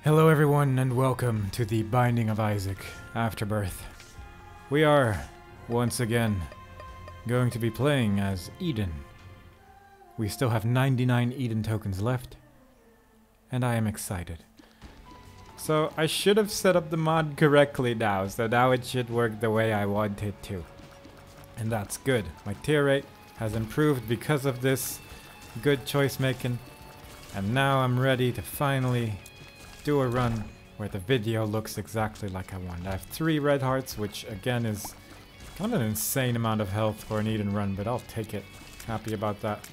Hello everyone and welcome to the Binding of Isaac Afterbirth. We are, once again, going to be playing as Eden. We still have 99 Eden tokens left, and I am excited. So I should have set up the mod correctly now, so now it should work the way I want it to. And that's good. My tier rate has improved because of this good choice making, and now I'm ready to finally do a run where the video looks exactly like I want. I have 3 red hearts, which again is kind of an insane amount of health for an Eden run, but I'll take it. Happy about that.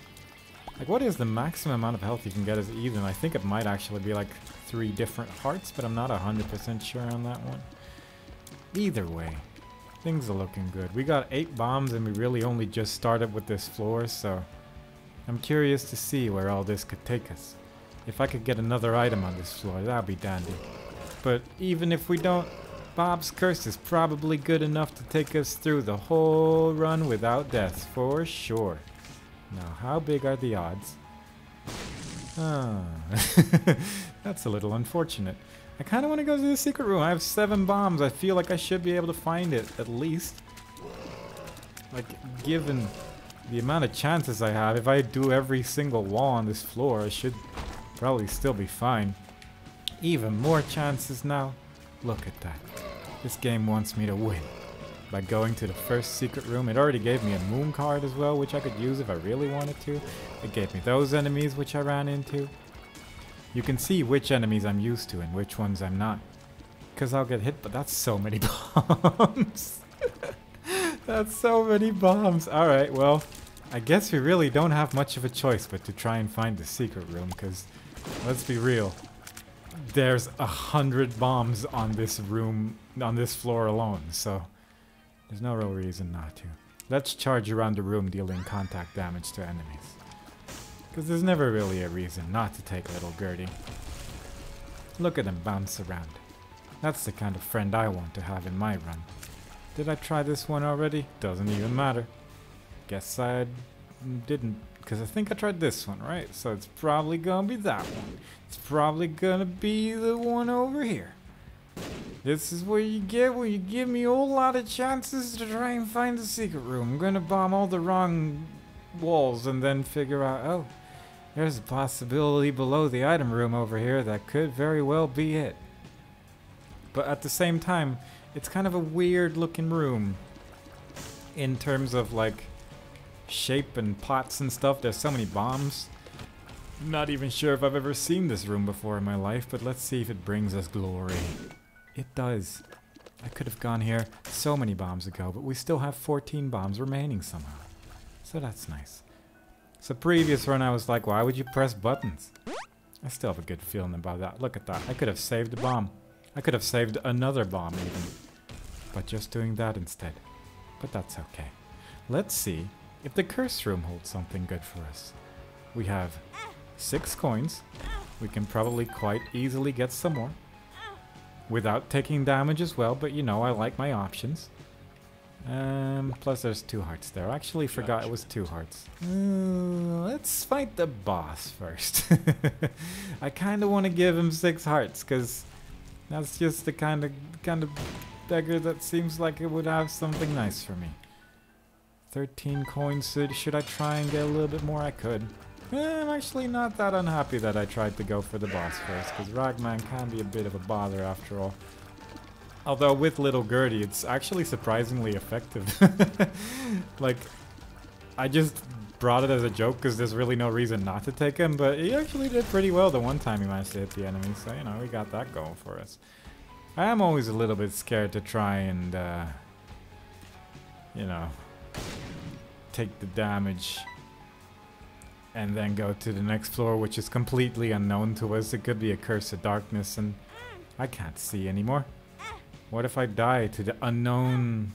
Like, what is the maximum amount of health you can get as Eden? I think it might actually be like 3 different hearts, but I'm not 100% sure on that one. Either way, things are looking good. We got 8 bombs and we really only just started with this floor, so I'm curious to see where all this could take us. If I could get another item on this floor, that'd be dandy. But even if we don't, Bob's Curse is probably good enough to take us through the whole run without death, for sure. Now, how big are the odds? Ah, that's a little unfortunate. I kind of want to go to the secret room. I have 7 bombs. I feel like I should be able to find it, at least. Like, given the amount of chances I have, if I do every single wall on this floor, I should probably still be fine. Even more chances now. Look at that. This game wants me to win. By going to the first secret room, it already gave me a moon card as well, which I could use if I really wanted to. It gave me those enemies which I ran into. You can see which enemies I'm used to and which ones I'm not. Because I'll get hit, but that's so many bombs. That's so many bombs. Alright, well, I guess we really don't have much of a choice but to try and find the secret room, because let's be real, there's 100 bombs on this room, on this floor alone, so there's no real reason not to. Let's charge around the room dealing contact damage to enemies, because there's never really a reason not to take little Gertie. Look at him bounce around. That's the kind of friend I want to have in my run. Did I try this one already? Doesn't even matter. Guess I didn't, because I think I tried this one, right? So it's probably gonna be that one. It's probably gonna be the one over here. This is what you get when you give me a whole lot of chances to try and find the secret room. I'm gonna bomb all the wrong walls and then figure out, oh, there's a possibility below the item room over here that could very well be it. But at the same time, it's kind of a weird looking room in terms of like shape and pots and stuff. There's so many bombs. Not even sure if I've ever seen this room before in my life, but let's see if it brings us glory. It does. I could have gone here so many bombs ago, but we still have 14 bombs remaining somehow. So that's nice. So previous run I was like, why would you press buttons? I still have a good feeling about that. Look at that. I could have saved a bomb. I could have saved another bomb even. But just doing that instead. But that's okay. Let's see if the curse room holds something good for us. We have 6 coins. We can probably quite easily get some more. Without taking damage as well, but you know, I like my options. Plus there's 2 hearts there. I actually forgot it was 2 hearts. Let's fight the boss first. I kind of want to give him 6 hearts, because that's just the kind of beggar that seems like it would have something nice for me. 13 coins. Should I try and get a little bit more? I could. I'm actually not that unhappy that I tried to go for the boss first, because Ragman can be a bit of a bother after all. Although with Little Gertie, it's actually surprisingly effective. Like, I just brought it as a joke because there's really no reason not to take him, but he actually did pretty well the one time he managed to hit the enemy, so you know, we got that going for us. I am always a little bit scared to try and, you know, take the damage and then go to the next floor, which is completely unknown to us. It could be a curse of darkness and I can't see anymore. What if I die to the unknown?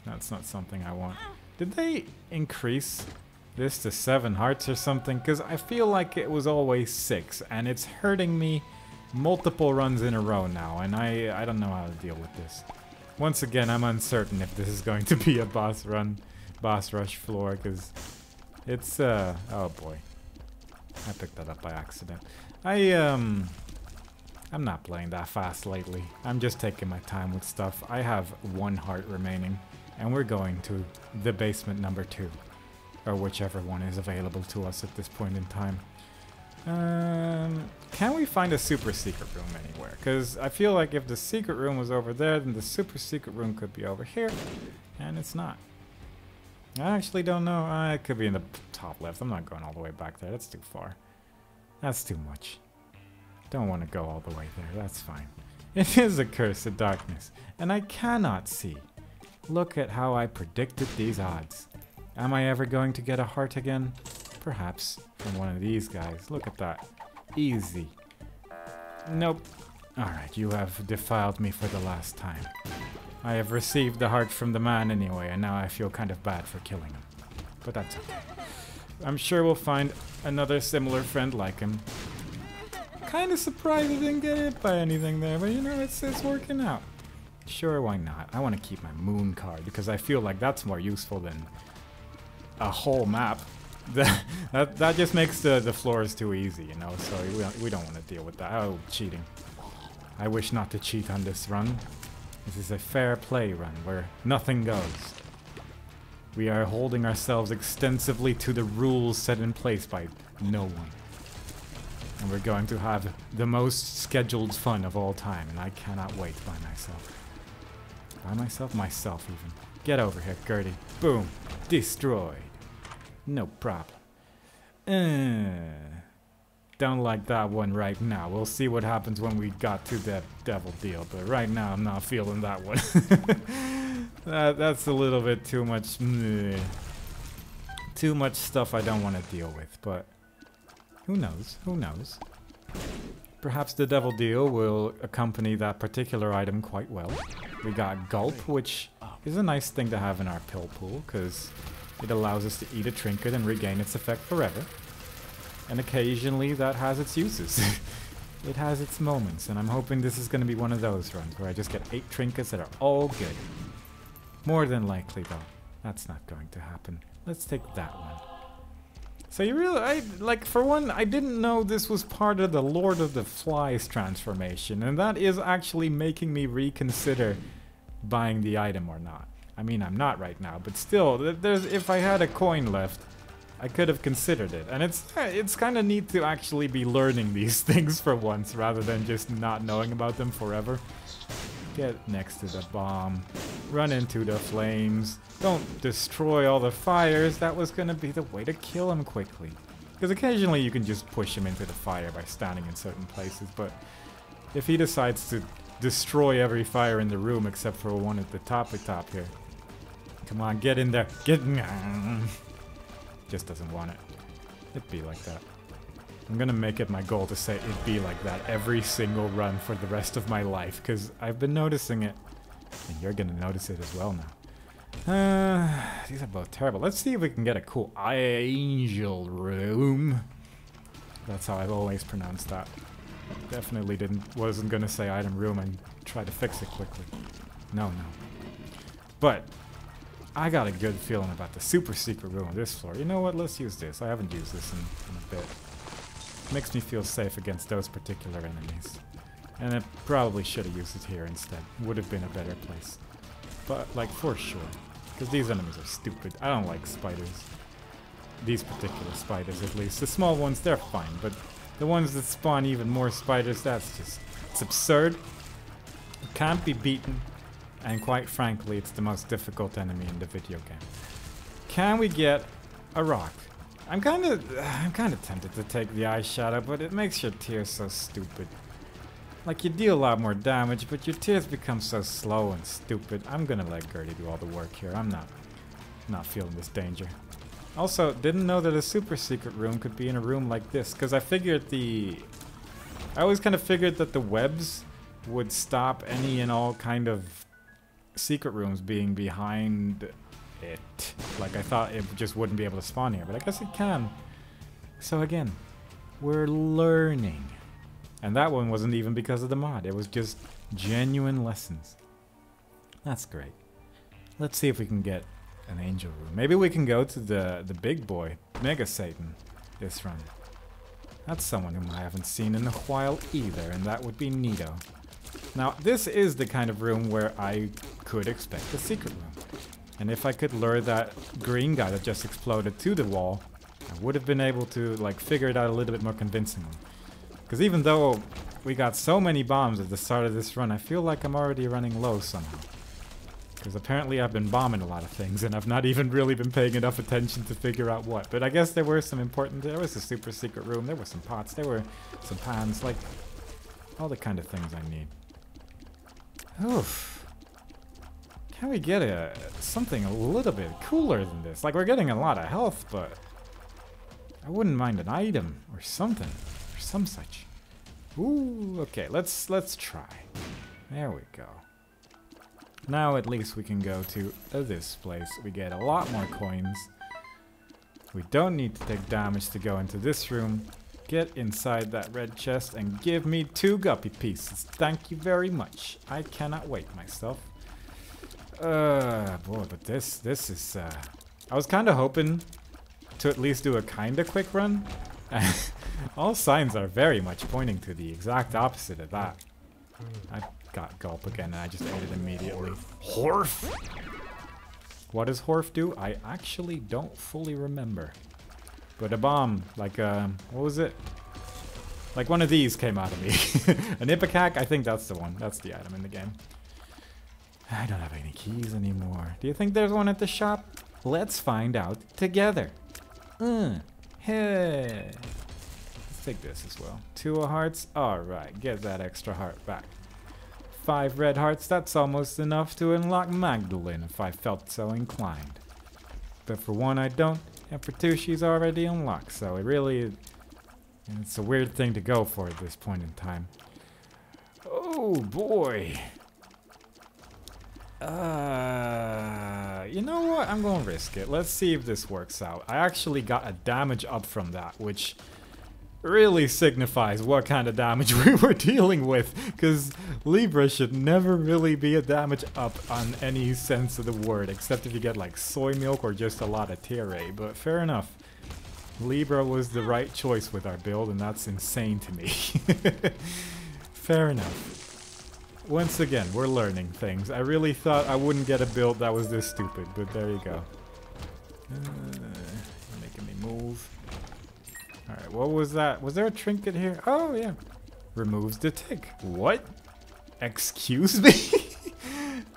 That's not something I want. Did they increase this to 7 hearts or something? Because I feel like it was always 6 and it's hurting me multiple runs in a row now, and I don't know how to deal with this. Once again, I'm uncertain if this is going to be a boss rush floor, because it's oh boy, I picked that up by accident. I I'm not playing that fast lately. I'm just taking my time with stuff. I have 1 heart remaining, and we're going to the basement number 2. Or whichever one is available to us at this point in time. Can we find a super secret room anywhere? Because I feel like if the secret room was over there, then the super secret room could be over here. And it's not. I actually don't know. It could be in the top left. I'm not going all the way back there. That's too far. That's too much. Don't want to go all the way there. That's fine. It is a curse of darkness. And I cannot see. Look at how I predicted these odds. Am I ever going to get a heart again? Perhaps from one of these guys. Look at that. Easy. Nope. Alright, you have defiled me for the last time. I have received the heart from the man anyway, and now I feel kind of bad for killing him. But that's okay. I'm sure we'll find another similar friend like him. Kind of surprised I didn't get hit by anything there, but you know, it's working out. Sure, why not? I want to keep my moon card, because I feel like that's more useful than a whole map. that just makes the floors too easy, you know, so we don't want to deal with that. Oh, cheating. I wish not to cheat on this run. This is a fair play run where nothing goes. We are holding ourselves extensively to the rules set in place by no one. And we're going to have the most scheduled fun of all time, and I cannot wait by myself. By myself? Myself, even. Get over here, Gertie. Boom. Destroyed. No problem. Don't like that one right now. We'll see what happens when we got to the devil deal, but right now I'm not feeling that one. That's a little bit too much. Too much stuff I don't want to deal with, but who knows? Who knows? Perhaps the devil deal will accompany that particular item quite well. We got Gulp, which is a nice thing to have in our pill pool, because it allows us to eat a trinket and regain its effect forever. And occasionally that has its uses. It has its moments, and I'm hoping this is going to be one of those runs where I just get 8 trinkets that are all good. More than likely, though. That's not going to happen. Let's take that one. So you really, for one, I didn't know this was part of the Lord of the Flies transformation, and that is actually making me reconsider buying the item or not. I mean, I'm not right now, but still, if I had a coin left, I could have considered it. And it's kind of neat to actually be learning these things for once, rather than just not knowing about them forever. Get next to the bomb. Run into the flames. Don't destroy all the fires. That was going to be the way to kill him quickly. Because occasionally you can just push him into the fire by standing in certain places, but if he decides to destroy every fire in the room except for one at the top here. Come on, get in there. Get in. Just doesn't want it. It'd be like that. I'm gonna make it my goal to say it'd be like that every single run for the rest of my life, because I've been noticing it. And you're gonna notice it as well now. These are both terrible. Let's see if we can get a cool angel room. That's how I've always pronounced that. Definitely wasn't gonna say item room and try to fix it quickly. No. But I got a good feeling about the super secret room on this floor. You know what? Let's use this. I haven't used this in a bit. Makes me feel safe against those particular enemies. And I probably should have used it here instead. Would have been a better place. But, like, for sure. Because these enemies are stupid. I don't like spiders. These particular spiders, at least. The small ones, they're fine. But the ones that spawn even more spiders, that's just... it's absurd. It can't be beaten. And quite frankly, it's the most difficult enemy in the video game. Can we get a rock? I'm kind of tempted to take the eyeshadow, but it makes your tears so stupid. Like, you deal a lot more damage, but your tears become so slow and stupid. I'm gonna let Gertie do all the work here. I'm not feeling this danger. Also, didn't know that a super secret room could be in a room like this, because I always kind of figured that the webs would stop any and all kind of secret rooms being behind it. Like, I thought it just wouldn't be able to spawn here, but I guess it can. So again, we're learning. And that one wasn't even because of the mod. It was just genuine lessons. That's great. Let's see if we can get an angel room. Maybe we can go to the big boy, Mega Satan, this run. That's someone whom I haven't seen in a while either, and that would be Nito. Now, this is the kind of room where I could expect a secret room. And if I could lure that green guy that just exploded to the wall, I would have been able to, like, figure it out a little bit more convincingly. Because even though we got so many bombs at the start of this run, I feel like I'm already running low somehow. Because apparently I've been bombing a lot of things, and I've not even really been paying enough attention to figure out what. But I guess there were some important... There was a super secret room, there were some pots, there were some pans, like... all the kind of things I need. Oof. Can we get something a little bit cooler than this? Like, we're getting a lot of health, but... I wouldn't mind an item, or something, or some such. Ooh, okay, let's try. There we go. Now at least we can go to this place. We get a lot more coins. We don't need to take damage to go into this room. Get inside that red chest and give me 2 guppy pieces. Thank you very much. I cannot wait myself. Boy, but this is... I was kind of hoping to at least do a kind of quick run. All signs are very much pointing to the exact opposite of that. I got gulp again and I just ate it immediately. Horf! What does Horf do? I actually don't fully remember. But a bomb, like, what was it? Like one of these came out of me. An ipecac? I think that's the one. That's the item in the game. I don't have any keys anymore. Do you think there's one at the shop? Let's find out together. Hey. Let's take this as well. 2 hearts. Alright, get that extra heart back. 5 red hearts. That's almost enough to unlock Magdalene if I felt so inclined. But for 1 I don't. And for 2 she's already unlocked. So it really... it's a weird thing to go for at this point in time. Oh boy. You know what? I'm gonna risk it. Let's see if this works out. I actually got a damage up from that, which really signifies what kind of damage we were dealing with, because Libra should never really be a damage up on any sense of the word, except if you get like soy milk or just a lot of Tiare, but fair enough. Libra was the right choice with our build, and that's insane to me. Fair enough. Once again, we're learning things. I really thought I wouldn't get a build that was this stupid, but there you go. Making me move. Alright, what was that? Was there a trinket here? Oh, yeah. Removes the tick. What? Excuse me?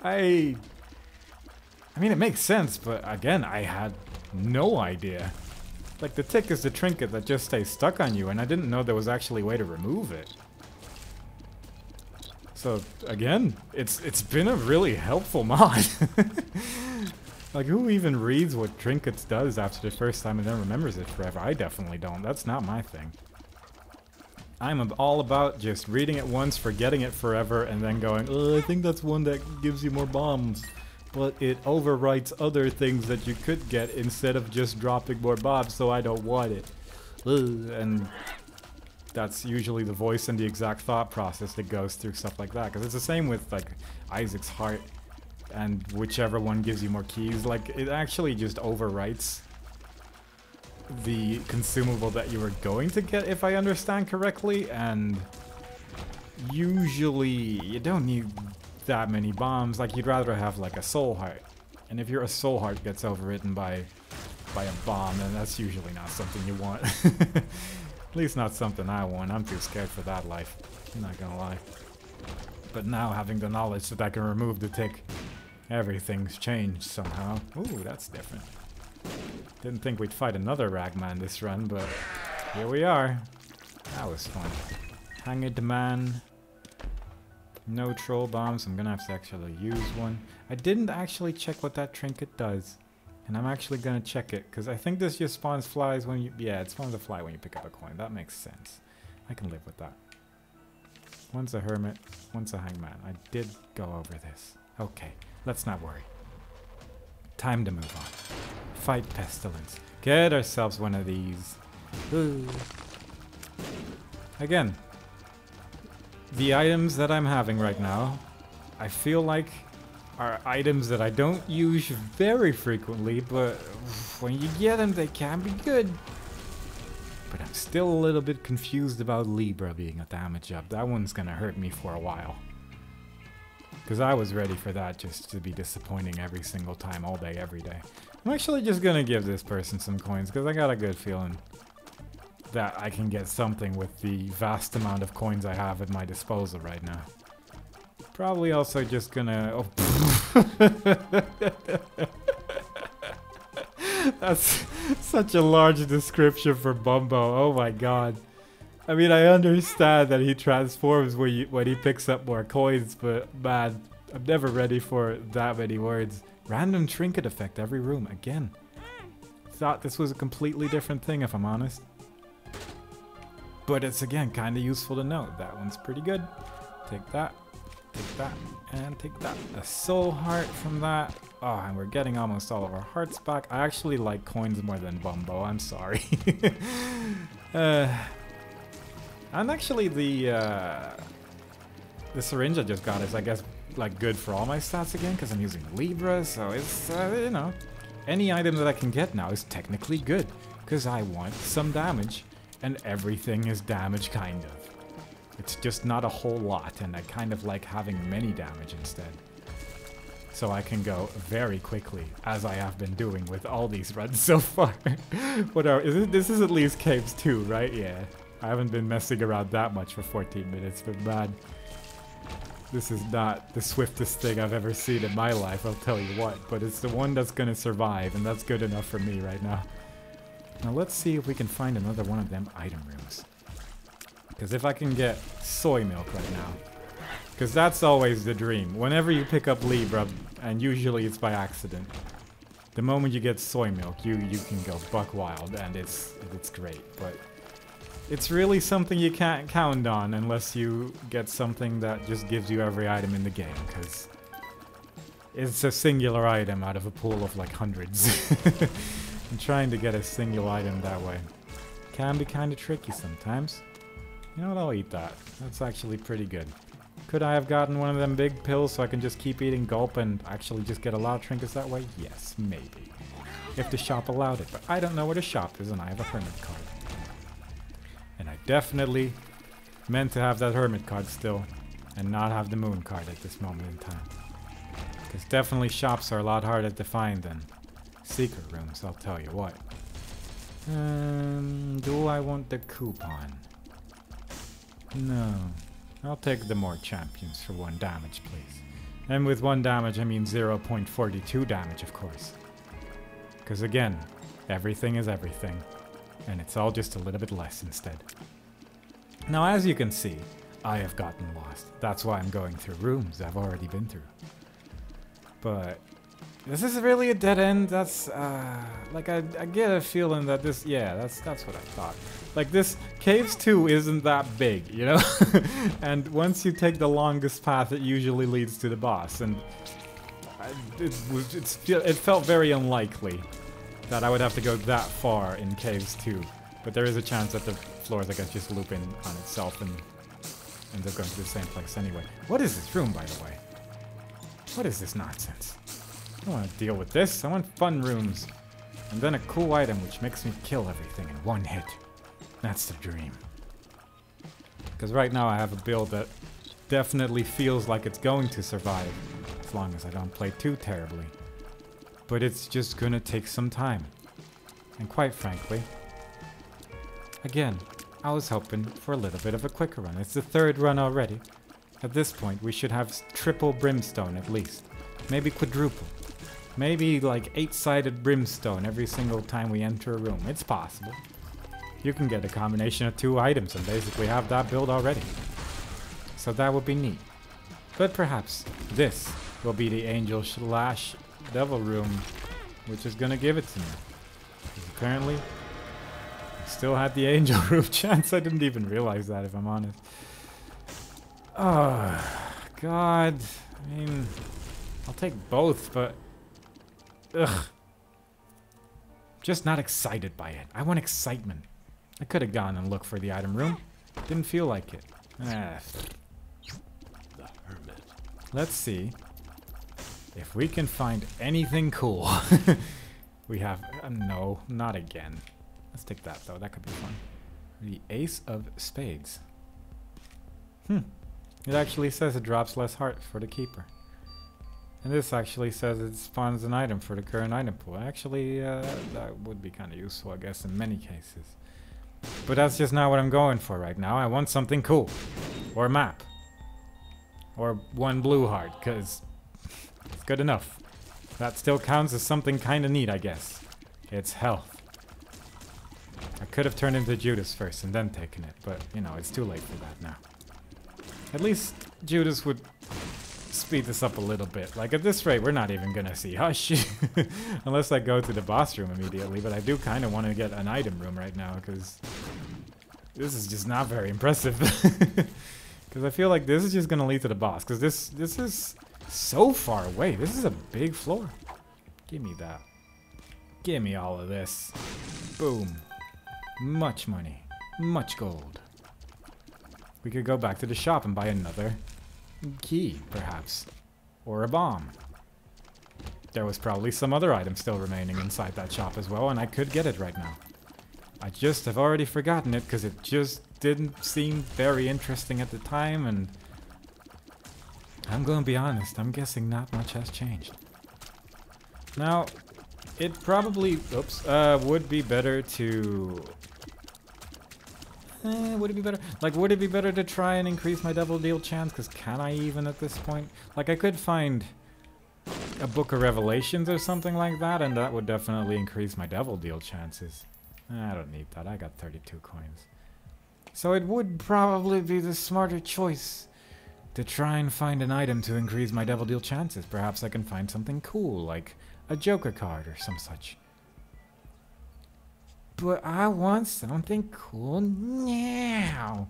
I mean, it makes sense, but again, I had no idea. Like, the tick is the trinket that just stays stuck on you, and I didn't know there was actually a way to remove it. So, again, it's been a really helpful mod. Like, who even reads what trinkets does after the first time and then remembers it forever? I definitely don't. That's not my thing. I'm all about just reading it once, forgetting it forever, and then going, I think that's one that gives you more bombs. But it overwrites other things that you could get instead of just dropping more bombs, so I don't want it. And that's usually the voice and the exact thought process that goes through stuff like that. Because it's the same with, like, Isaac's heart. And whichever one gives you more keys, like, it actually just overwrites the consumable that you were going to get, if I understand correctly. And usually you don't need that many bombs. Like, you'd rather have like a soul heart, and if your soul heart gets overwritten by a bomb, then that's usually not something you want. At least not something I want. I'm too scared for that life, I'm not gonna lie. But now, having the knowledge that I can remove the tick, everything's changed somehow. Ooh, that's different. Didn't think we'd fight another ragman this run, but here we are. That was fun. Hanged man. No troll bombs. I'm gonna have to actually use one. I didn't actually check what that trinket does, and I'm actually gonna check it, because I think this just spawns flies when you... yeah, it spawns a fly when you pick up a coin. That makes sense. I can live with that. One's a hermit, one's a hangman. I did go over this. Okay, let's not worry. Time to move on. Fight pestilence. Get ourselves one of these. Ooh. Again, the items that I'm having right now, I feel like are items that I don't use very frequently, but when you get them, they can be good. But I'm still a little bit confused about Libra being a damage up. That one's gonna hurt me for a while. Because I was ready for that just to be disappointing every single time, all day, every day. I'm actually just gonna give this person some coins because I got a good feeling that I can get something with the vast amount of coins I have at my disposal right now. Probably also just gonna... Oh. That's such a large description for Bumbo. Oh my god. I mean, I understand that he transforms when he picks up more coins, but man, I'm never ready for that many words. Random trinket effect every room. Again. Thought this was a completely different thing, if I'm honest. But it's, again, kind of useful to know. That one's pretty good. Take that, and take that. A soul heart from that. Oh, and we're getting almost all of our hearts back. I actually like coins more than Bumbo. I'm sorry. And actually, the syringe I just got is, I guess, like good for all my stats again, because I'm using Libra, so it's, you know, any item that I can get now is technically good, because I want some damage, and everything is damage, kind of. It's just not a whole lot, and I kind of like having many damage instead. So I can go very quickly, as I have been doing with all these runs so far. This is at least Caves 2, right? Yeah. I haven't been messing around that much for 14 minutes, but man, this is not the swiftest thing I've ever seen in my life, I'll tell you what. But it's the one that's gonna survive, and that's good enough for me right now. Now let's see if we can find another one of them item rooms. Because if I can get soy milk right now, because that's always the dream. Whenever you pick up Libra, and usually it's by accident, the moment you get soy milk, you can go buck wild, and it's great. But it's really something you can't count on unless you get something that just gives you every item in the game, because it's a singular item out of a pool of like hundreds. And trying to get a single item that way can be kind of tricky sometimes. You know what, I'll eat that. That's actually pretty good. Could I have gotten one of them big pills so I can just keep eating gulp and actually just get a lot of trinkets that way? Yes, maybe. If the shop allowed it, but I don't know where the shop is and I have a hermit card. And I definitely meant to have that hermit card still and not have the moon card at this moment in time. Because definitely shops are a lot harder to find than secret rooms, I'll tell you what. Do I want the coupon? No. I'll take the more champions for 1 damage, please. And with 1 damage, I mean 0.42 damage, of course. Because again, everything is everything. And it's all just a little bit less instead. Now, as you can see, I have gotten lost. That's why I'm going through rooms I've already been through. But this is really a dead end. That's, like, I get a feeling that this, yeah, that's what I thought. Like, this Caves 2 isn't that big, you know? And once you take the longest path, it usually leads to the boss. And it felt very unlikely that I would have to go that far in Caves 2. But there is a chance that the floors, I guess, just loop in on itself and ends up going to the same place anyway. What is this room, by the way? What is this nonsense? I don't want to deal with this. I want fun rooms. And then a cool item which makes me kill everything in 1 hit. That's the dream. Because right now I have a build that definitely feels like it's going to survive. As long as I don't play too terribly. But it's just gonna take some time. And quite frankly, again, I was hoping for a little bit of a quicker run. It's the 3rd run already. At this point, we should have triple brimstone at least. Maybe quadruple. Maybe like 8-sided brimstone every single time we enter a room. It's possible. You can get a combination of 2 items and basically have that build already. So that would be neat. But perhaps this will be the angel / devil room, which is gonna give it to me. Because apparently, I still had the angel room chance. I didn't even realize that, if I'm honest. Oh, God. I mean, I'll take both, but... Ugh. Just not excited by it. I want excitement. I could have gone and looked for the item room. Didn't feel like it. Ah. The hermit. Let's see if we can find anything cool. We have... no, not again. Let's take that, though. That could be fun. The Ace of Spades. It actually says it drops less heart for the keeper. And this actually says it spawns an item for the current item pool. Actually, that would be kind of useful, I guess, in many cases. But that's just not what I'm going for right now. I want something cool. Or a map. Or one blue heart, because it's good enough. That still counts as something kind of neat, I guess. It's health. I could have turned into Judas first and then taken it, but, you know, it's too late for that now. At least Judas would speed this up a little bit. Like, at this rate, we're not even gonna see Hush. Unless I go to the boss room immediately, but I do kind of want to get an item room right now, because this is just not very impressive. Because I feel like this is just gonna lead to the boss, because this is so far away. This is a big floor. Give me that. Give me all of this. Boom. Much money. Much gold. We could go back to the shop and buy another key, perhaps. Or a bomb. There was probably some other item still remaining inside that shop as well, and I could get it right now. I just have already forgotten it because it just didn't seem very interesting at the time, and I'm going to be honest, I'm guessing not much has changed. Now, it probably, would be better to... would it be better? Like, would it be better to try and increase my double deal chance? Because can I even at this point? Like, I could find a Book of Revelations or something like that, and that would definitely increase my double deal chances. I don't need that. I got 32 coins. So it would probably be the smarter choice to try and find an item to increase my double deal chances. Perhaps I can find something cool, like a Joker card or some such. But I want something cool now.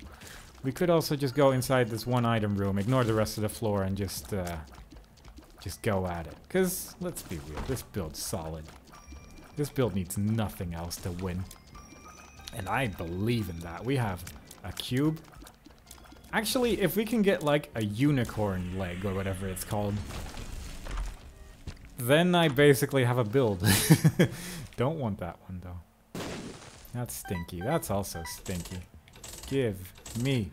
We could also just go inside this one item room, ignore the rest of the floor, and just go at it. Because, let's be real, this build's solid. This build needs nothing else to win. And I believe in that. We have a cube. Actually, if we can get like a unicorn leg or whatever it's called, then I basically have a build. Don't want that one though. That's stinky. That's also stinky. Give me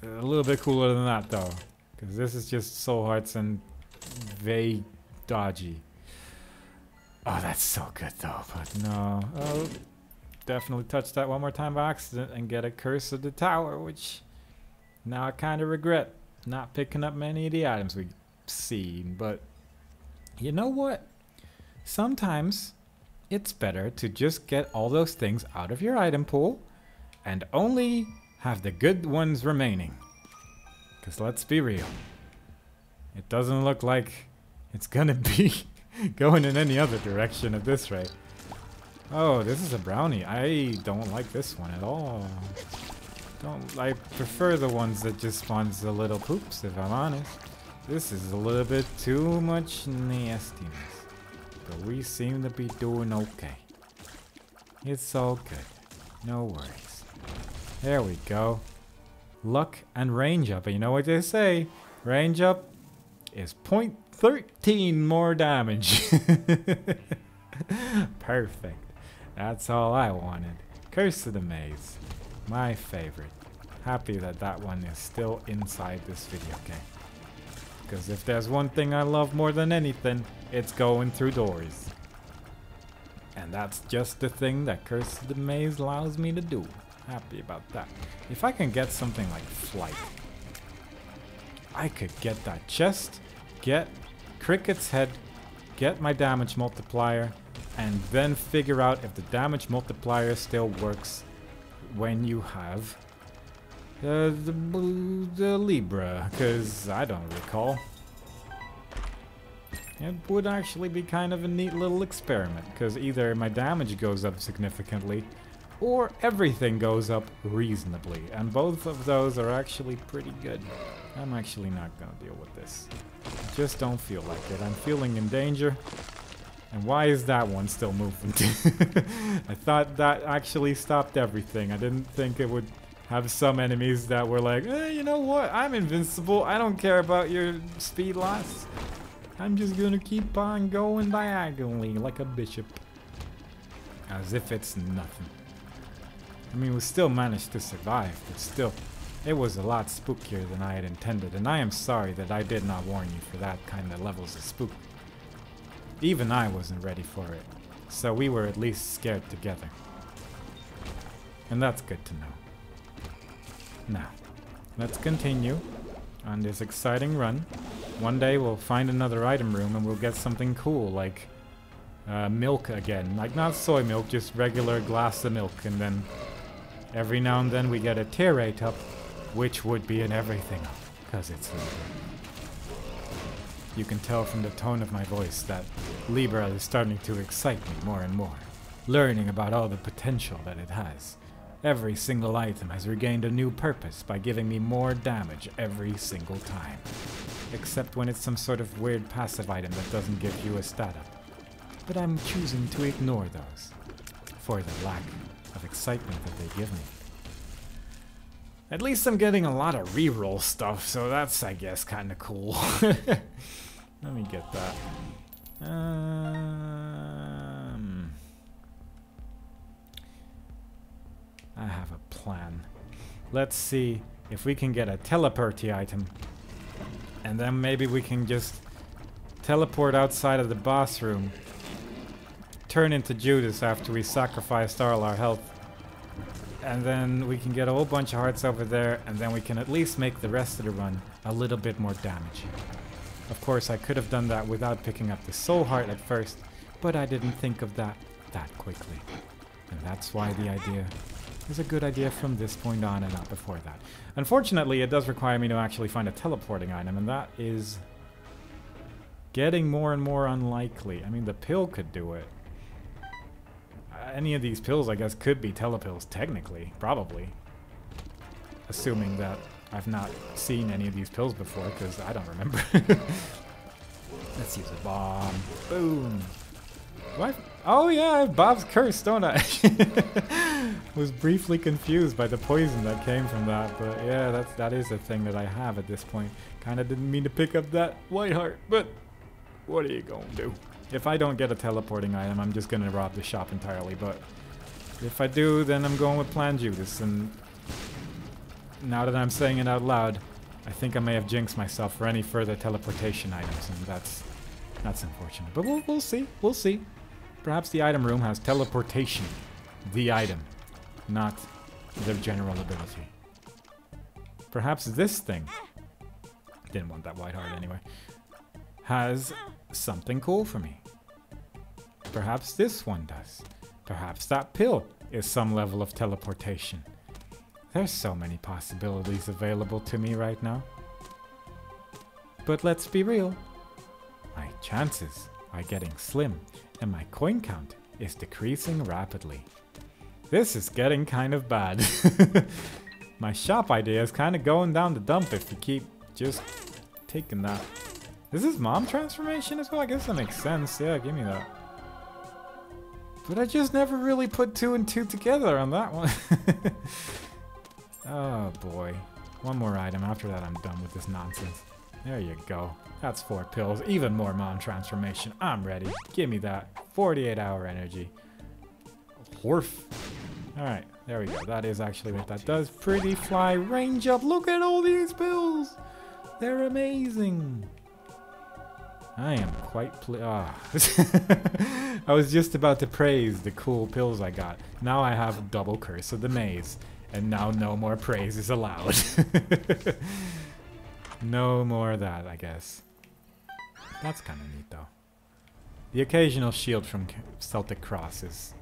a little bit cooler than that though, because this is just soul hearts and vague dodgy. Oh, that's so good though, but no. Oh, definitely touch that one more time by accident and get a Curse of the Tower, which now I kind of regret not picking up many of the items we've seen. But you know what? Sometimes it's better to just get all those things out of your item pool and only have the good ones remaining. Because let's be real, it doesn't look like it's gonna be going in any other direction at this rate. Oh, this is a brownie. I don't like this one at all. I prefer the ones that just spawns the little poops, if I'm honest. This is a little bit too much nastiness. But we seem to be doing okay. It's all good. No worries. There we go. Luck and range up. And you know what they say? Range up is 0.13 more damage. Perfect. That's all I wanted. Curse of the Maze. My favorite. Happy that that one is still inside this video game. Because if there's one thing I love more than anything, it's going through doors. And that's just the thing that Curse of the Maze allows me to do. Happy about that. If I can get something like Flight, I could get that chest, get Cricket's head, get my damage multiplier, and then figure out if the damage multiplier still works when you have the Libra, because I don't recall. It would actually be kind of a neat little experiment, because either my damage goes up significantly or everything goes up reasonably, and both of those are actually pretty good. I'm actually not gonna deal with this. I just don't feel like it. I'm feeling in danger. And why is that one still moving? I thought that actually stopped everything. I didn't think it would have some enemies that were like, you know what? I'm invincible. I don't care about your speed loss. I'm just gonna keep on going diagonally like a bishop. As if it's nothing. I mean, we still managed to survive, but still, it was a lot spookier than I had intended, and I am sorry that I did not warn you for that kind of levels of spook. Even I wasn't ready for it, so we were at least scared together. And that's good to know. Now, let's continue on this exciting run. One day we'll find another item room and we'll get something cool, like milk again. Like, not soy milk, just regular glass of milk, and then every now and then we get a tear rate up, which would be an everything up, because it's Libra. You can tell from the tone of my voice that Libra is starting to excite me more and more, learning about all the potential that it has. Every single item has regained a new purpose by giving me more damage every single time. Except when it's some sort of weird passive item that doesn't give you a stat up. But I'm choosing to ignore those, for the lack of excitement that they give me. At least I'm getting a lot of reroll stuff, so that's, I guess, kind of cool. Let me get that. I have a plan. Let's see if we can get a teleporty item. And then maybe we can just teleport outside of the boss room. Turn into Judas after we sacrificed all our health. And then we can get a whole bunch of hearts over there, and then we can at least make the rest of the run a little bit more damage. Of course, I could have done that without picking up the soul heart at first, but I didn't think of that quickly. And that's why the idea is a good idea from this point on and not before that. Unfortunately, it does require me to actually find a teleporting item, and that is getting more and more unlikely. I mean, the pill could do it. Any of these pills, I guess, could be telepills, technically. Probably. Assuming that I've not seen any of these pills before, because I don't remember. Let's use a bomb. Boom. What? Oh yeah, I have Bob's Curse, don't I? Was briefly confused by the poison that came from that, but yeah, that is a thing that I have at this point. Kinda didn't mean to pick up that white heart, but what are you gonna do? If I don't get a teleporting item, I'm just gonna rob the shop entirely, but if I do, then I'm going with Plan Judas, and now that I'm saying it out loud, I think I may have jinxed myself for any further teleportation items, and that's unfortunate. But we'll see, we'll see. Perhaps the item room has teleportation, the item, not the general ability. Perhaps this thing, didn't want that white heart anyway, has something cool for me. Perhaps this one does. Perhaps that pill is some level of teleportation. There's so many possibilities available to me right now. But let's be real. My chances are getting slim, and my coin count is decreasing rapidly. This is getting kind of bad. My shop idea is kind of going down the dump if you keep just taking that. Is this mom transformation as well? I guess that makes sense. Yeah, give me that. But I just never really put 2 and 2 together on that one. Oh boy. One more item. After that, I'm done with this nonsense. There you go. That's 4 pills. Even more mom transformation. I'm ready. Give me that. 48-hour energy. Wharf. Alright, there we go. That is actually what that does. Pretty fly range up. Look at all these pills. They're amazing. I am quite I was just about to praise the cool pills I got. Now I have double Curse of the Maze. And now no more praise is allowed. No more of that, I guess. That's kind of neat, though. The occasional shield from Celtic Cross is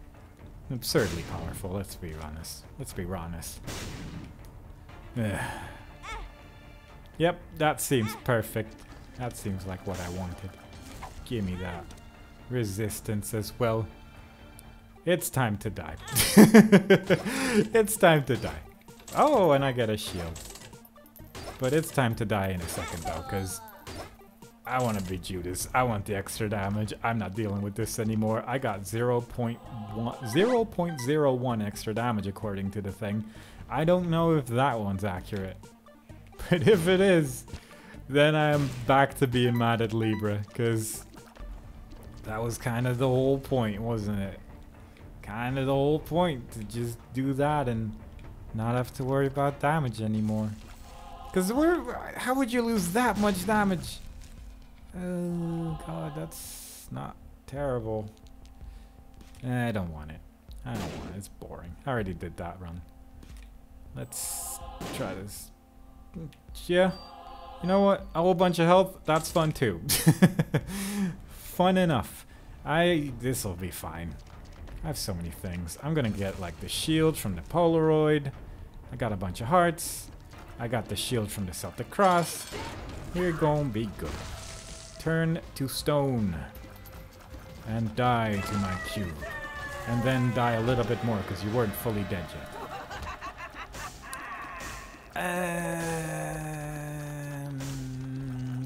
absurdly powerful, let's be honest. Let's be honest. Yep, that seems perfect. That seems like what I wanted. Give me that. Resistance as well. It's time to die. It's time to die. Oh, and I get a shield. But it's time to die in a second though, because I want to be Judas. I want the extra damage. I'm not dealing with this anymore. I got 0.01 extra damage according to the thing. I don't know if that one's accurate. But if it is, then I'm back to being mad at Libra, because that was kind of the whole point, wasn't it? kind of the whole point, to just do that and not have to worry about damage anymore. Because how would you lose that much damage? Oh god, that's not terrible. I don't want it. I don't want it. It's boring. I already did that run. Let's try this. Yeah. You know what? A whole bunch of health. That's fun too. Fun enough. This'll be fine. I have so many things. I'm gonna get like the shield from the Polaroid. I got a bunch of hearts. I got the shield from the Celtic Cross. We're gonna be good. Turn to stone. And die to my cube. And then die a little bit more because you weren't fully dead yet.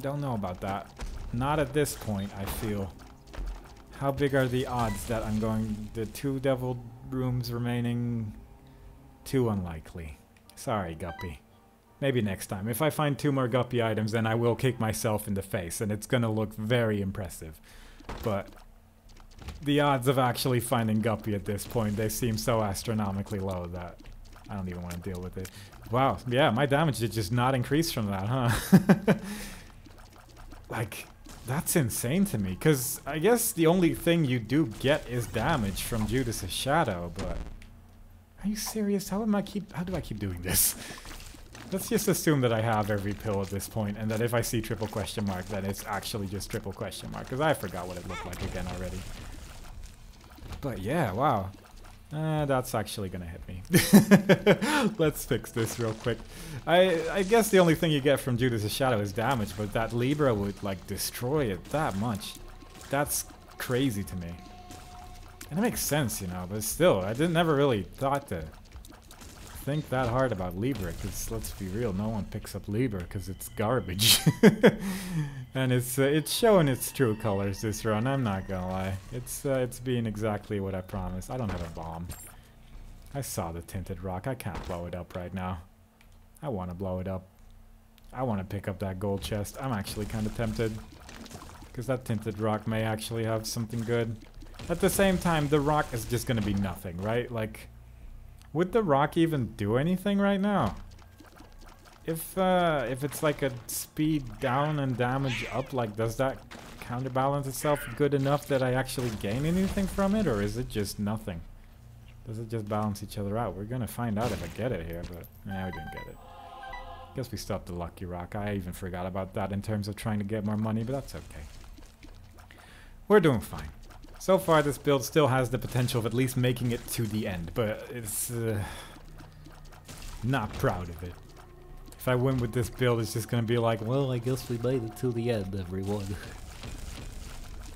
Don't know about that. Not at this point, I feel. How big are the odds that I'm going... The 2 devil rooms remaining? Too unlikely. Sorry, Guppy. Maybe next time. If I find 2 more Guppy items, then I will kick myself in the face, and it's gonna look very impressive. But the odds of actually finding Guppy at this point, they seem so astronomically low that I don't even want to deal with it. Wow, yeah, my damage did just not increase from that, huh? Like, that's insane to me, because I guess the only thing you do get is damage from Judas's shadow, but... Are you serious? How do I keep doing this? Let's just assume that I have every pill at this point, and that if I see triple question mark, then it's actually just triple question mark, because I forgot what it looked like again already. But yeah, wow. That's actually gonna hit me. Let's fix this real quick. I guess the only thing you get from Judas's shadow is damage, but that Libra would like destroy it that much. That's crazy to me. And it makes sense, you know, but still, I never really thought to think that hard about Libra, because let's be real, no one picks up Libra because it's garbage. And it's showing its true colors this run, I'm not gonna lie. It's being exactly what I promised. I don't have a bomb. I saw the tinted rock. I can't blow it up right now. I want to blow it up. I want to pick up that gold chest. I'm actually kind of tempted, because that tinted rock may actually have something good. At the same time, the rock is just gonna be nothing, right? Like, would the rock even do anything right now? If it's like a speed down and damage up, like, does that counterbalance itself good enough that I actually gain anything from it, or is it just nothing? Does it just balance each other out? We're gonna find out if I get it here, but nah, we didn't get it. Guess we stopped the lucky rock. I even forgot about that in terms of trying to get more money, but that's okay. We're doing fine. So far, this build still has the potential of at least making it to the end, but it's not proud of it. If I win with this build, it's just gonna be like, well, I guess we made it to the end, everyone.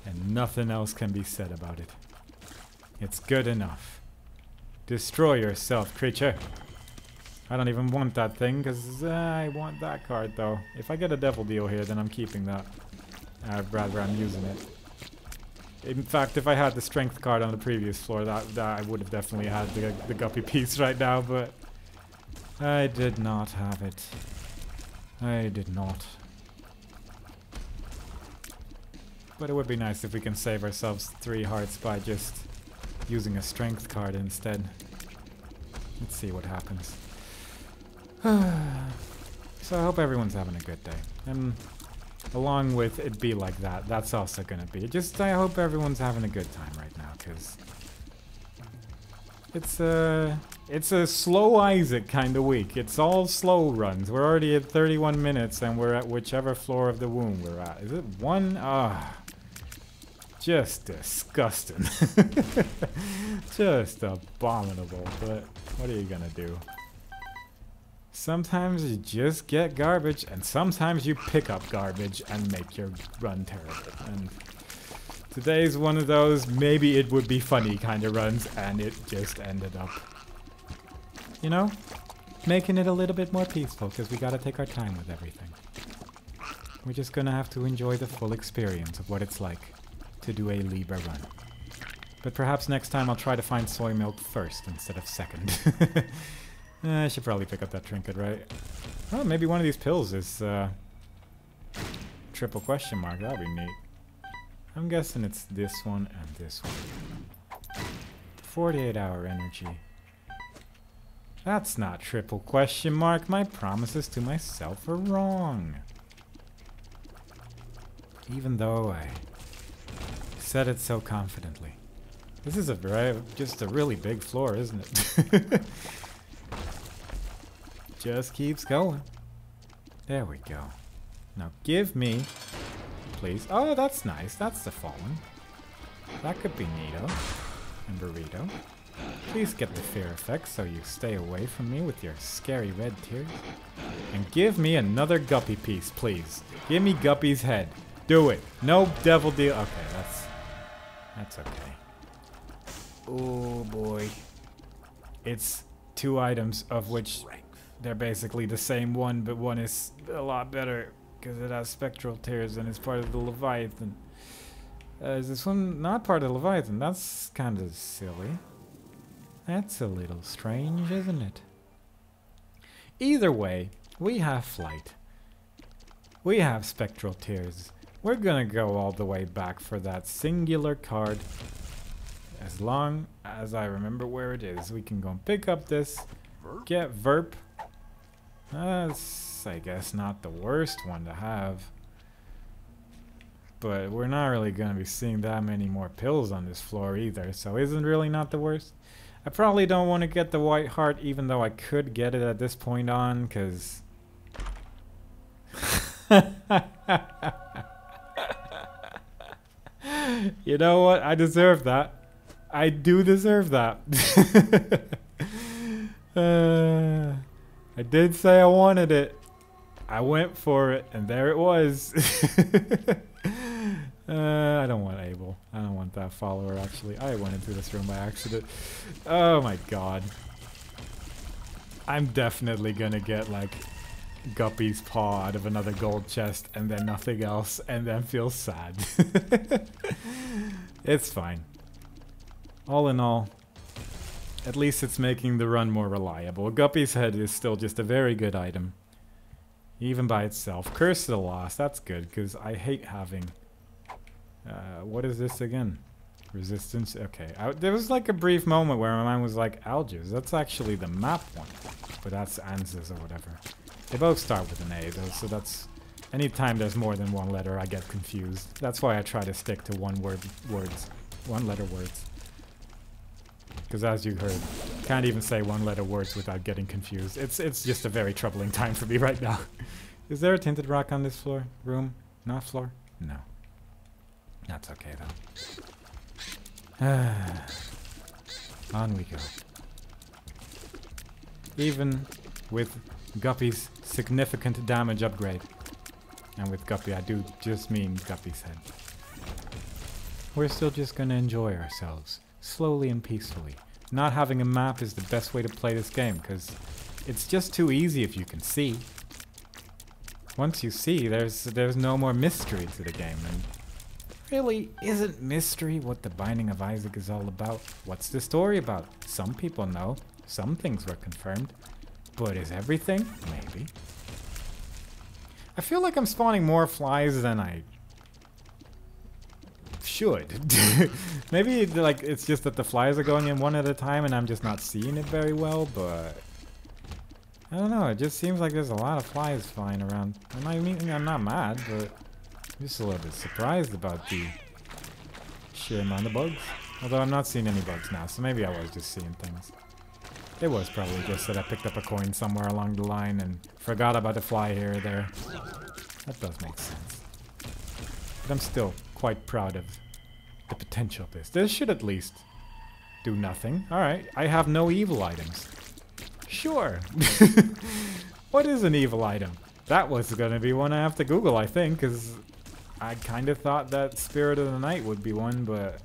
And nothing else can be said about it. It's good enough. Destroy yourself, creature. I don't even want that thing, because I want that card, though. If I get a devil deal here, then I'm keeping that. Rather, I'm using it. In fact, if I had the strength card on the previous floor, that I would have definitely had the guppy piece right now, but I did not have it. I did not. But it would be nice if we can save ourselves 3 hearts by just using a strength card instead. Let's see what happens. So I hope everyone's having a good day. And along with it be like that, that's also gonna be. Just I hope everyone's having a good time right now, because it's a slow Isaac kind of week. It's all slow runs. We're already at 31 minutes and we're at whichever floor of the womb we're at. Is it 1? Ah. Just disgusting. Just abominable, but what are you gonna do? Sometimes you just get garbage, and sometimes you pick up garbage and make your run terrible. And today's one of those maybe it would be funny kind of runs, and it just ended up, you know, making it a little bit more peaceful, because we gotta take our time with everything. We're just gonna have to enjoy the full experience of what it's like to do a Libra run. But perhaps next time I'll try to find soy milk first instead of second. I should probably pick up that trinket, right? Oh, maybe one of these pills is triple question mark. That'd be neat. I'm guessing it's this one and this one. 48-hour energy. That's not triple question mark. My promises to myself are wrong. Even though I said it so confidently. This is just a really big floor, isn't it? Just keeps going. There we go. Now give me, please. Oh, that's nice. That's the fallen. That could be neato. And burrito. Please get the fear effect so you stay away from me with your scary red tears. And give me another guppy piece, please. Give me Guppy's head. Do it. No devil deal. Okay, that's okay. Oh boy. It's 2 items of which they're basically the same one, but one is a lot better because it has spectral tears and is part of the Leviathan. Is this one not part of the Leviathan? That's kind of silly. That's a little strange, isn't it? Either way, we have flight. We have spectral tears. We're gonna go all the way back for that singular card. As long as I remember where it is, we can go and pick up this. Get Verp. That's, I guess, not the worst one to have. But we're not really going to be seeing that many more pills on this floor either, so isn't really not the worst. I probably don't want to get the White Heart, even though I could get it at this point on, because... You know what? I deserve that. I do deserve that. I did say I wanted it. I went for it, and there it was. I don't want Abel. I don't want that follower, actually. I went into this room by accident. Oh my god. I'm definitely gonna get, like, Guppy's paw out of another gold chest, and then nothing else, and then feel sad. It's fine. All in all, at least it's making the run more reliable. Guppy's head is still just a very good item. Even by itself. Curse of the Lost, that's good, because I hate having... what is this again? Resistance? Okay. There was like a brief moment where my mind was like, Algiers. That's actually the map one. But that's ANSYS or whatever. They both start with an A though, so that's... Anytime there's more than one letter, I get confused. That's why I try to stick to one-letter words. Because as you heard, can't even say one-letter words without getting confused. It's just a very troubling time for me right now. Is there a tinted rock on this floor? Room? Not floor? No. That's okay though. On we go. Even with Guppy's significant damage upgrade. And with Guppy, I do just mean Guppy's head. We're still just gonna enjoy ourselves. Slowly and peacefully. Not having a map is the best way to play this game, because it's just too easy if you can see. Once you see, there's no more mystery to the game, and really, isn't mystery what the Binding of Isaac is all about? What's the story about? Some people know. Some things were confirmed. But is everything? Maybe. I feel like I'm spawning more flies than I should. Maybe like it's just that the flies are going in one at a time and I'm just not seeing it very well, but I don't know, it just seems like there's a lot of flies flying around. I'm not mad, but I'm just a little bit surprised about the sheer amount of bugs. Although I'm not seeing any bugs now, so maybe I was just seeing things. It was probably just that I picked up a coin somewhere along the line and forgot about the fly here or there. That does make sense. But I'm still quite proud of the potential of this. This should at least do nothing. Alright, I have no evil items. Sure. What is an evil item? That was going to be one I have to Google, I think, because I kind of thought that Spirit of the Night would be one, but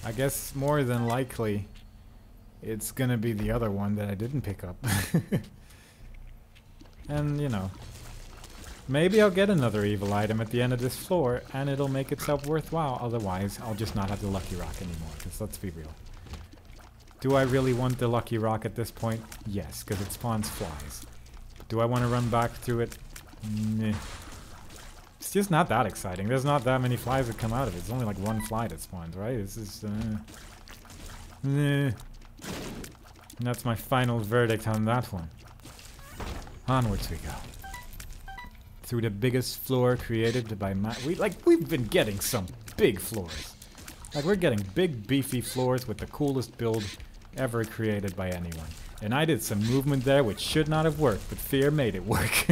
I guess more than likely it's going to be the other one that I didn't pick up. And, you know, maybe I'll get another evil item at the end of this floor, and it'll make itself worthwhile. Otherwise, I'll just not have the Lucky Rock anymore, because let's be real. Do I really want the Lucky Rock at this point? Yes, because it spawns flies. But do I want to run back through it? Meh. It's just not that exciting. There's not that many flies that come out of it. It's only like one fly that spawns, right? This is... And that's my final verdict on that one. Onwards we go. Through the biggest floor created by we've been getting some big floors. Like, we're getting big, beefy floors with the coolest build ever created by anyone. And I did some movement there which should not have worked, but fear made it work.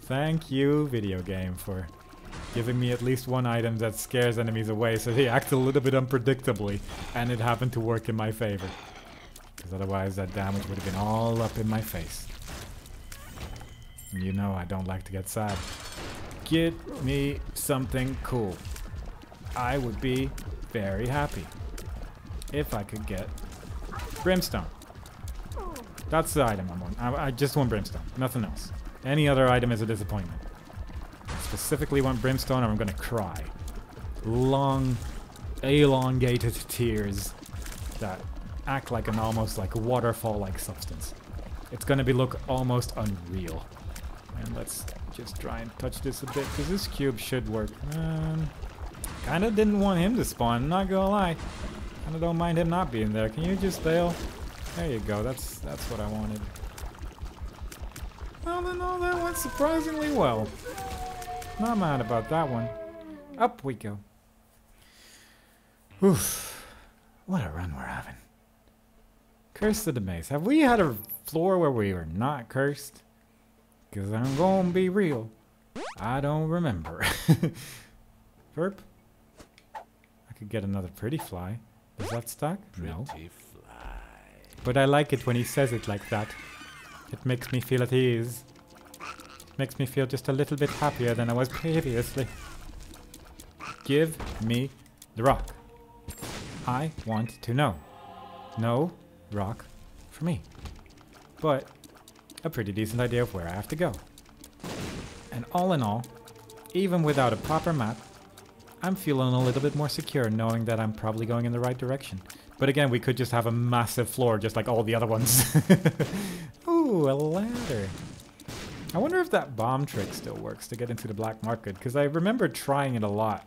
Thank you, video game, for giving me at least one item that scares enemies away so they act a little bit unpredictably, and it happened to work in my favor. Because otherwise that damage would have been all up in my face. And you know I don't like to get sad. Get me something cool. I would be very happy if I could get Brimstone. That's the item I'm on. I just want Brimstone, nothing else. Any other item is a disappointment. I specifically want Brimstone or I'm gonna cry. Long, elongated tears that act like an almost like waterfall-like substance. It's gonna look almost unreal. And let's just try and touch this a bit, because this cube should work. Kinda didn't want him to spawn, not gonna lie. Kinda don't mind him not being there. Can you just bail? There you go, that's what I wanted. Well, then all that went surprisingly well. Not mad about that one. Up we go. Oof. What a run we're having. Curse of the Maze. Have we had a floor where we were not cursed? Because I'm gonna be real. I don't remember. Verp? I could get another pretty fly. Is that stuck? No. But I like it when he says it like that. It makes me feel at ease. It makes me feel just a little bit happier than I was previously. Give me the rock. I want to know. No rock for me. But a pretty decent idea of where I have to go. And all in all, even without a proper map, I'm feeling a little bit more secure knowing that I'm probably going in the right direction. But again, we could just have a massive floor just like all the other ones. Ooh, a ladder. I wonder if that bomb trick still works to get into the black market, because I remember trying it a lot.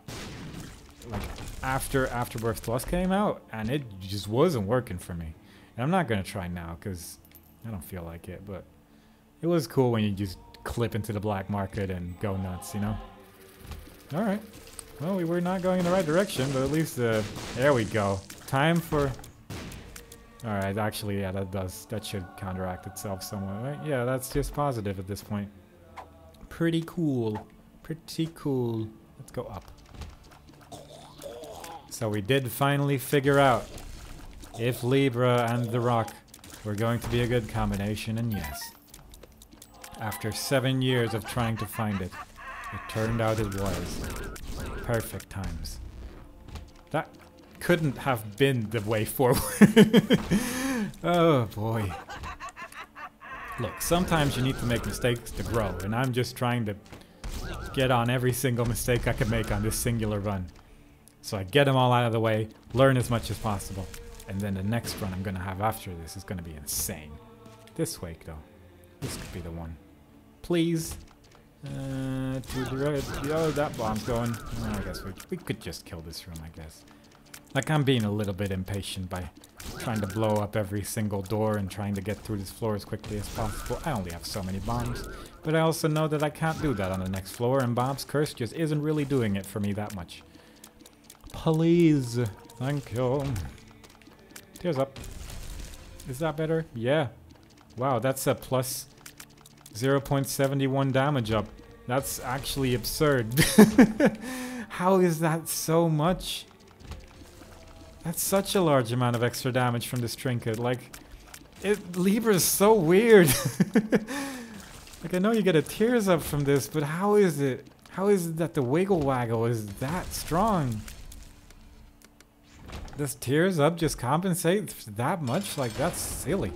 Like after Afterbirth Plus came out, and it just wasn't working for me. And I'm not going to try now because I don't feel like it, but it was cool when you just clip into the black market and go nuts, you know? Alright. Well, we were not going in the right direction, but at least, there we go. Time for... Alright, actually, yeah, that should counteract itself somewhat, right? Yeah, that's just positive at this point. Pretty cool. Pretty cool. Let's go up. So we did finally figure out if Libra and the rock were going to be a good combination, and yes. After 7 years of trying to find it, it turned out it was. Perfect times. That couldn't have been the way forward. Oh boy. Look, sometimes you need to make mistakes to grow, and I'm just trying to get on every single mistake I can make on this singular run. So I get them all out of the way, learn as much as possible, and then the next run I'm gonna have after this is gonna be insane. This wake though, this could be the one. Please. To the right. Oh, that bomb's going. Oh, I guess we could just kill this room, I guess. Like, I'm being a little bit impatient by trying to blow up every single door and trying to get through this floor as quickly as possible. I only have so many bombs, but I also know that I can't do that on the next floor, and Bob's Curse just isn't really doing it for me that much. Please. Thank you. Tears up. Is that better? Yeah. Wow, that's a plus 0.71 damage up. That's actually absurd. How is that so much? That's such a large amount of extra damage from this trinket. Like, Libra is so weird. Like, I know you get a tears up from this, but how is it? How is it that the wiggle waggle is that strong? Does tears up just compensate that much? Like, that's silly.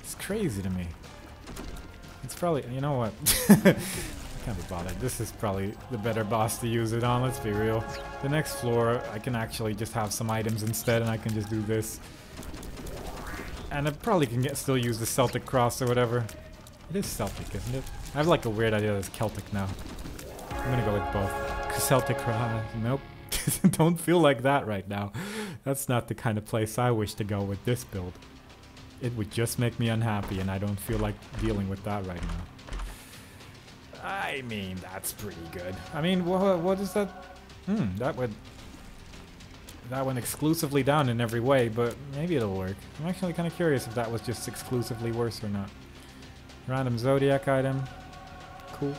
It's crazy to me. It's probably, you know what? I can't be bothered. This is probably the better boss to use it on, let's be real. The next floor, I can actually just have some items instead, and I can just do this. And I probably can still use the Celtic Cross or whatever. It is Celtic, isn't it? I have like a weird idea that it's Celtic now. I'm gonna go with both. Celtic Cross, nope. Don't feel like that right now. That's not the kind of place I wish to go with this build. It would just make me unhappy, and I don't feel like dealing with that right now. I mean, that's pretty good. I mean, what is that? That went exclusively down in every way, but maybe it'll work. I'm actually kind of curious if that was just exclusively worse or not. Random Zodiac item. Cool.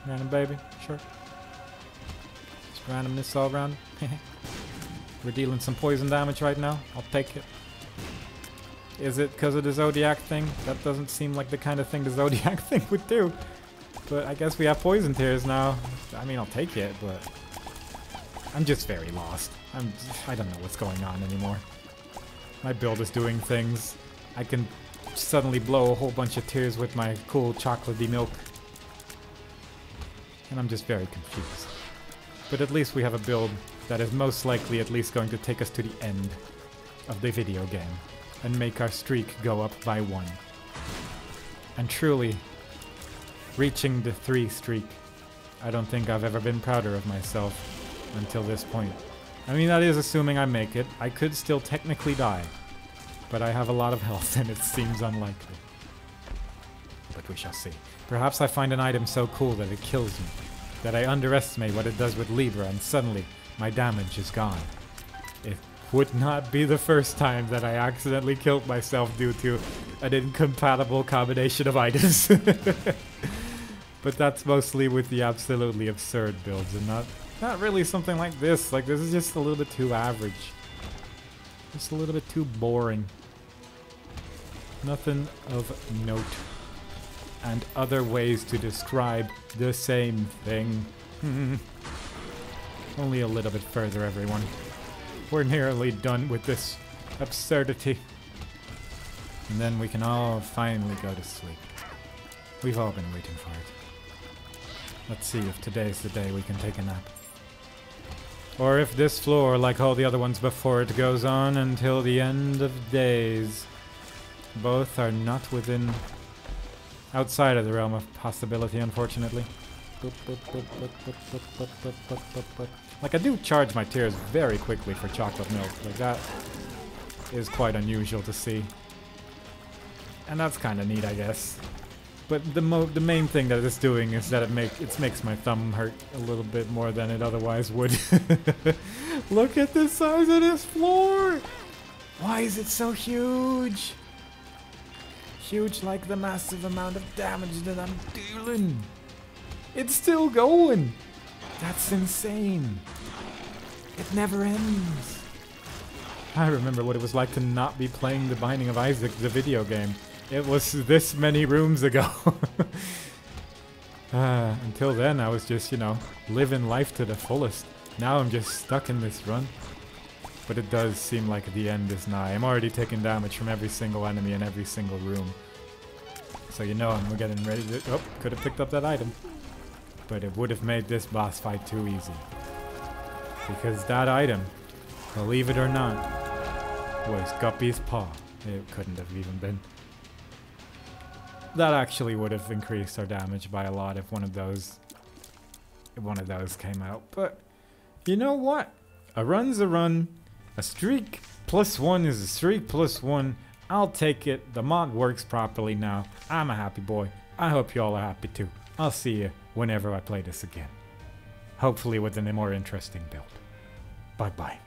Random baby. Sure. Just randomness all around. We're dealing some poison damage right now. I'll take it. Is it because of the Zodiac thing? That doesn't seem like the kind of thing the Zodiac thing would do. But I guess we have poison tears now. I mean, I'll take it, but I'm just very lost. I don't know what's going on anymore. My build is doing things. I can suddenly blow a whole bunch of tears with my cool chocolatey milk. And I'm just very confused. But at least we have a build that is most likely at least going to take us to the end of the video game and make our streak go up by 1. And truly, reaching the 3 streak, I don't think I've ever been prouder of myself until this point. I mean, that is assuming I make it. I could still technically die, but I have a lot of health and it seems unlikely. But we shall see. Perhaps I find an item so cool that it kills me, that I underestimate what it does with Libra and suddenly my damage is gone. It would not be the first time that I accidentally killed myself due to an incompatible combination of items. But that's mostly with the absolutely absurd builds and not really something like this. Like, this is just a little bit too average. Just a little bit too boring. Nothing of note. And other ways to describe the same thing. Only a little bit further, everyone. We're nearly done with this absurdity. And then we can all finally go to sleep. We've all been waiting for it. Let's see if today's the day we can take a nap. Or if this floor, like all the other ones before it, goes on until the end of days. Both are not within... outside of the realm of possibility, unfortunately. Like, I do charge my tears very quickly for chocolate milk. Like, that is quite unusual to see. And that's kind of neat, I guess. But the main thing that it's doing is that it makes my thumb hurt a little bit more than it otherwise would. Look at the size of this floor! Why is it so huge? Huge like the massive amount of damage that I'm dealing. It's still going. That's insane. It never ends. I remember what it was like to not be playing The Binding of Isaac, the video game. It was this many rooms ago. Until then, I was just, you know, living life to the fullest. Now I'm just stuck in this run. But it does seem like the end is nigh. I'm already taking damage from every single enemy in every single room. So you know I'm getting ready to... Oh, could have picked up that item. But it would have made this boss fight too easy. Because that item, believe it or not, was Guppy's paw. It couldn't have even been. That actually would have increased our damage by a lot if one of those came out. But you know what? A run's a run. A streak +1 is a streak +1. I'll take it. The mod works properly now. I'm a happy boy. I hope you all are happy too. I'll see you whenever I play this again. Hopefully with a more interesting build. Bye bye.